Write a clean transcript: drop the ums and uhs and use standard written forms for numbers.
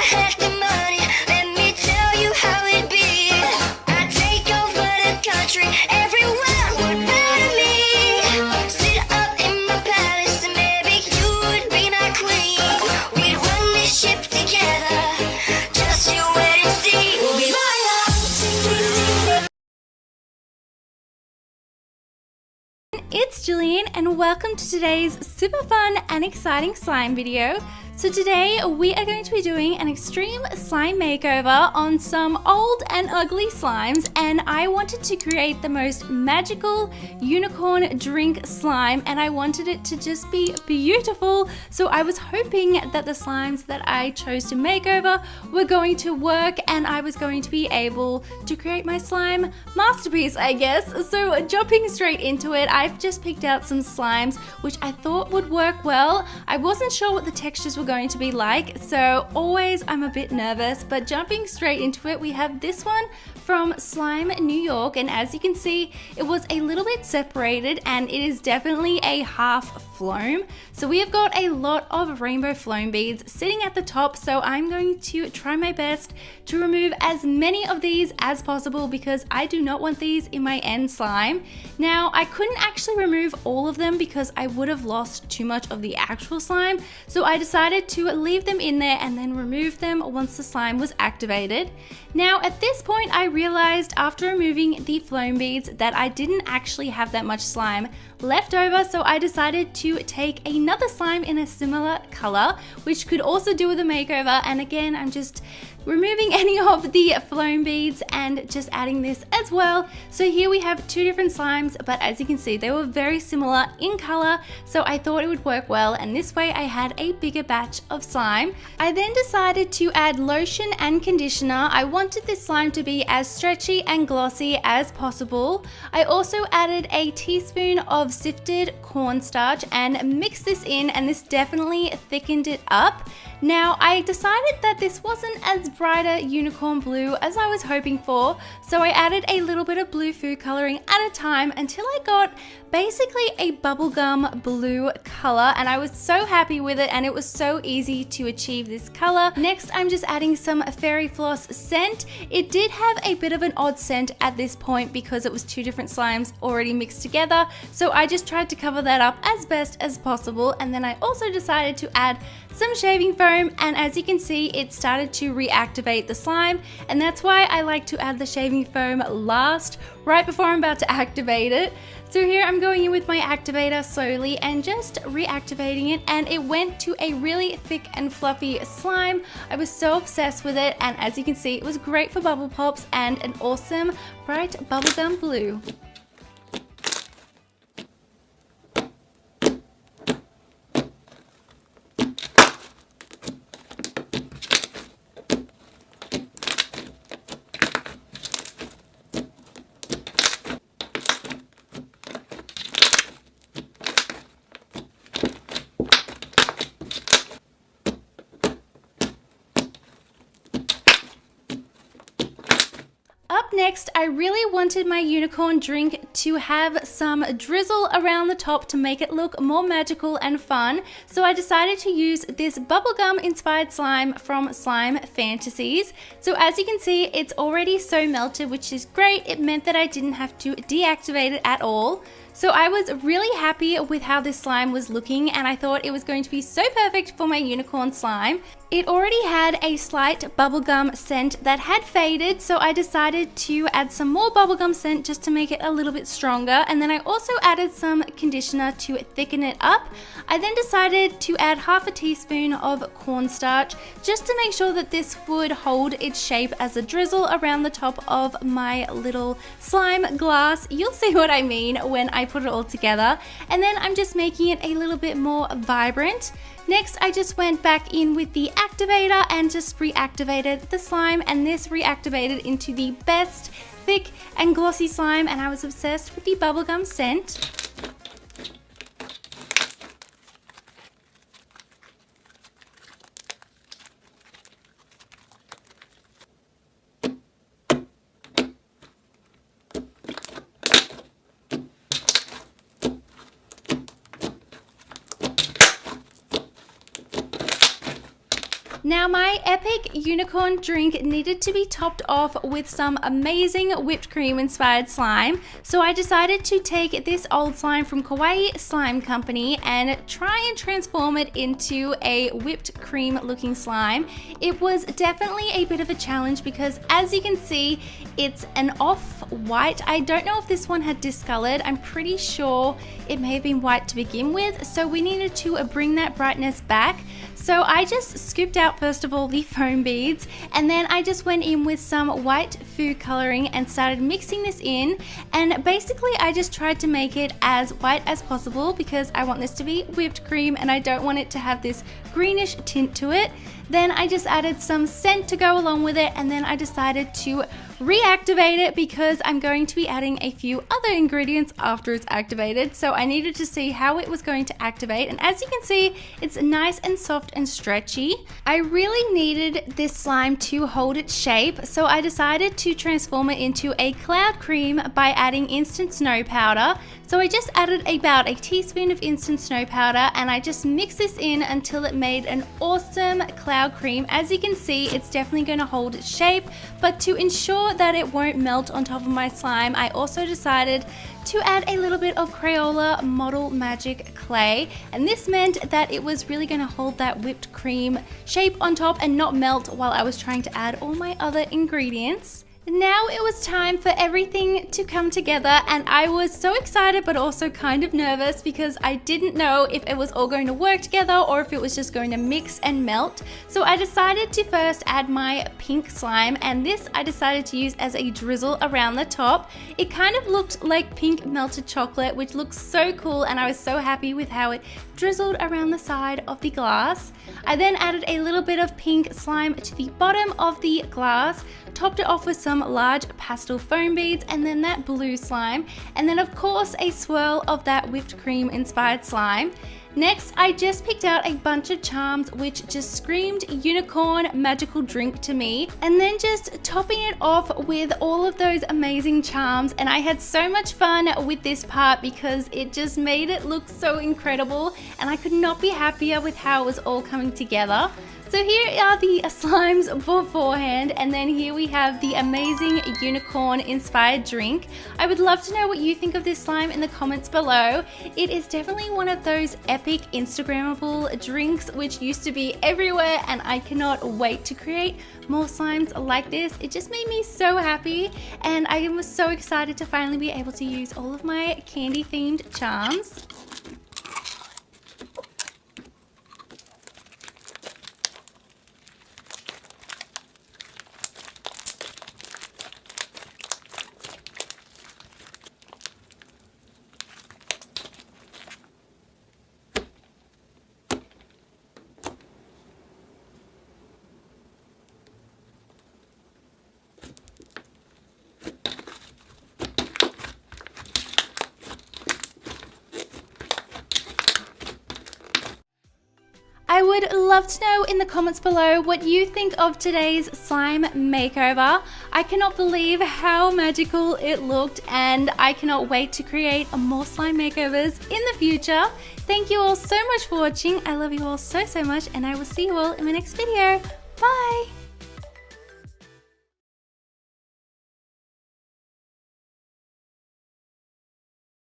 had the money, let me tell you how it be. I'd take over the country, everyone would bow to me. Sit up in my palace and maybe you would be my queen. We'd run this ship together, just you wait and see. We'll be royal. It's Gillian and welcome to today's super fun and exciting slime video. So today we are going to be doing an extreme slime makeover on some old and ugly slimes, and I wanted to create the most magical unicorn drink slime and I wanted it to just be beautiful. So I was hoping that the slimes that I chose to make over were going to work and I was going to be able to create my slime masterpiece, I guess. So jumping straight into it, I've just picked out some slimes which I thought would work well. I wasn't sure what the textures were going to be like, so always I'm a bit nervous, but jumping straight into it, we have this one from Slime New York, and as you can see, it was a little bit separated and it is definitely a half floam. So we have got a lot of rainbow floam beads sitting at the top, so I'm going to try my best to remove as many of these as possible because I do not want these in my end slime. Now, I couldn't actually remove all of them because I would have lost too much of the actual slime, so I decided to leave them in there and then remove them once the slime was activated. Now, at this point, I realized after removing the floam beads that I didn't actually have that much slime left over, so I decided to take another slime in a similar color, which could also do with a makeover, and again, I'm just removing any of the floam beads and just adding this as well. So here we have two different slimes, but as you can see, they were very similar in color, so I thought it would work well, and this way I had a bigger batch of slime. I then decided to add lotion and conditioner. I wanted this slime to be as stretchy and glossy as possible. I also added a teaspoon of sifted cornstarch and mixed this in, and this definitely thickened it up. Now, I decided that this wasn't as brighter unicorn blue as I was hoping for, so I added a little bit of blue food coloring at a time until I got basically a bubblegum blue color, and I was so happy with it and it was so easy to achieve this color. Next, I'm just adding some fairy floss scent. It did have a bit of an odd scent at this point because it was two different slimes already mixed together, so I just tried to cover that up as best as possible, and then I also decided to add some shaving foam, and as you can see, it started to reactivate the slime, and that's why I like to add the shaving foam last, right before I'm about to activate it. So here I'm going in with my activator slowly and just reactivating it, and it went to a really thick and fluffy slime. I was so obsessed with it, and as you can see, it was great for bubble pops and an awesome bright bubblegum blue. Up next, I really wanted my unicorn drink to have some drizzle around the top to make it look more magical and fun. So I decided to use this bubblegum inspired slime from Slime Fantasies. So as you can see, it's already so melted, which is great. It meant that I didn't have to deactivate it at all. So I was really happy with how this slime was looking, and I thought it was going to be so perfect for my unicorn slime. It already had a slight bubblegum scent that had faded, so I decided to add some more bubblegum scent just to make it a little bit stronger, and then I also added some conditioner to thicken it up. I then decided to add half a teaspoon of cornstarch just to make sure that this would hold its shape as a drizzle around the top of my little slime glass. You'll see what I mean when I put it all together. And then I'm just making it a little bit more vibrant. Next, I just went back in with the activator and just reactivated the slime, and this reactivated into the best thick and glossy slime, and I was obsessed with the bubblegum scent. Now my epic unicorn drink needed to be topped off with some amazing whipped cream inspired slime. So I decided to take this old slime from Kawaii Slime Company and try and transform it into a whipped cream looking slime. It was definitely a bit of a challenge because as you can see, it's an off-white. I don't know if this one had discolored. I'm pretty sure it may have been white to begin with. So we needed to bring that brightness back. So I just scooped out first of all the foam beads, and then I just went in with some white food coloring and started mixing this in, and basically I just tried to make it as white as possible because I want this to be whipped cream and I don't want it to have this greenish tint to it. Then I just added some scent to go along with it, and then I decided to reactivate it because I'm going to be adding a few other ingredients after it's activated. So I needed to see how it was going to activate, and as you can see, it's nice and soft and stretchy. I really needed this slime to hold its shape, so I decided to transform it into a cloud cream by adding instant snow powder. So I just added about a teaspoon of instant snow powder and I just mixed this in until it made an awesome cloud cream. As you can see, it's definitely going to hold its shape, but to ensure that it won't melt on top of my slime, I also decided to add a little bit of Crayola Model Magic clay, and this meant that it was really going to hold that whipped cream shape on top and not melt while I was trying to add all my other ingredients. Now it was time for everything to come together, and I was so excited but also kind of nervous because I didn't know if it was all going to work together or if it was just going to mix and melt. So I decided to first add my pink slime, and this I decided to use as a drizzle around the top. It kind of looked like pink melted chocolate, which looks so cool, and I was so happy with how it drizzled around the side of the glass. I then added a little bit of pink slime to the bottom of the glass, topped it off with some large pastel foam beads, and then that blue slime, and then of course a swirl of that whipped cream inspired slime. Next, I just picked out a bunch of charms which just screamed unicorn magical drink to me, and then just topping it off with all of those amazing charms. And I had so much fun with this part because it just made it look so incredible, and I could not be happier with how it was all coming together. So here are the slimes beforehand, and then here we have the amazing unicorn inspired drink. I would love to know what you think of this slime in the comments below. It is definitely one of those epic Instagrammable drinks which used to be everywhere, and I cannot wait to create more slimes like this. It just made me so happy, and I was so excited to finally be able to use all of my candy themed charms. I would love to know in the comments below what you think of today's slime makeover. I cannot believe how magical it looked, and I cannot wait to create more slime makeovers in the future. Thank you all so much for watching. I love you all so much, and I will see you all in my next video. Bye!